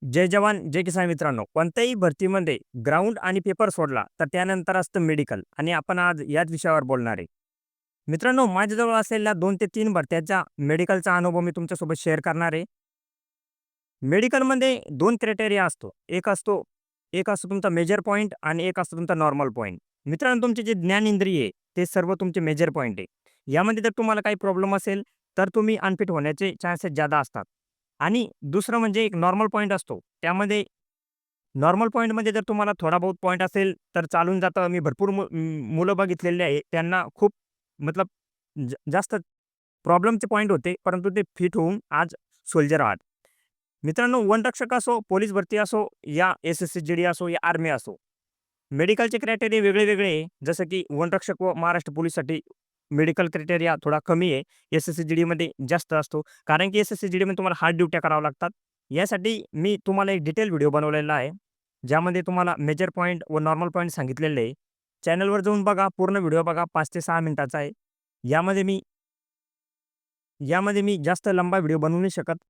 जय जवान जय किसान मित्रांनो, कोणत्याही भरतीमध्ये ग्राउंड आणि पेपर सोडला तर त्यानंतर असतं मेडिकल आणि आपण आज याच विषयावर बोलणार आहे. मित्रांनो, माझ्याजवळ असलेल्या 2 ते 3 भरत्याचा मेडिकलचा अनुभव मी तुमच्यासोबत शेअर करणार आहे. मेडिकलमध्ये 2 क्रायटेरिया असतो. एक असतो तुमचा मेजर पॉइंट आणि एक असतो तुमचा नॉर्मल पॉइंट. मित्रांनो, तुमचे जे ज्ञानेंद्रिय आहे, ते सर्व तुमचे मेजर पॉइंट आहे. यामध्ये जर तुम्हाला काही प्रॉब्लेम असेल, तर तुम्ही अनफिट होण्याचे चान्सेस जादा असतात. आणि दुसरं म्हणजे एक नॉर्मल पॉइंट असतो. त्यामध्ये नॉर्मल पॉइंटमध्ये जर तुम्हाला थोडा बहुत पॉइंट असेल, तर चालून जातं. मी भरपूर मुलं बघितलेली आहे. त्यांना खूप मतलब जास्त प्रॉब्लेमचे पॉइंट होते, परंतु ते फिट होऊन आज सोल्जर आहात. मित्रांनो, वनरक्षक असो, पोलीस भरती असो, या एस-एस-सी-जी-डी असो, या आर्मी असो, मेडिकलचे क्रायटेरिया वेगळे-वेगळे आहे. जसं की वनरक्षक व महाराष्ट्र पोलिससाठी मेडिकल क्रायटेरिया थोडा कमी आहे. एस-एस-सी-जी-डीमध्ये जास्त असतो. कारण की एस-एस-सी-जी-डीमध्ये तुम्हाला हार्ड ड्युट्या कराव्या लागतात. यासाठी मी तुम्हाला एक डिटेल व्हिडिओ बनवलेला आहे. ज्यामध्ये तुम्हाला मेजर पॉइंट व नॉर्मल पॉइंट सांगितलेले आहे. चॅनलवर जाऊन बघा, पूर्ण व्हिडिओ बघा. 5 ते 6 मिनिटाचा आहे. यामध्ये मी यामध्ये मी जास्त लंबा व्हिडिओ बनवू नाही शकत.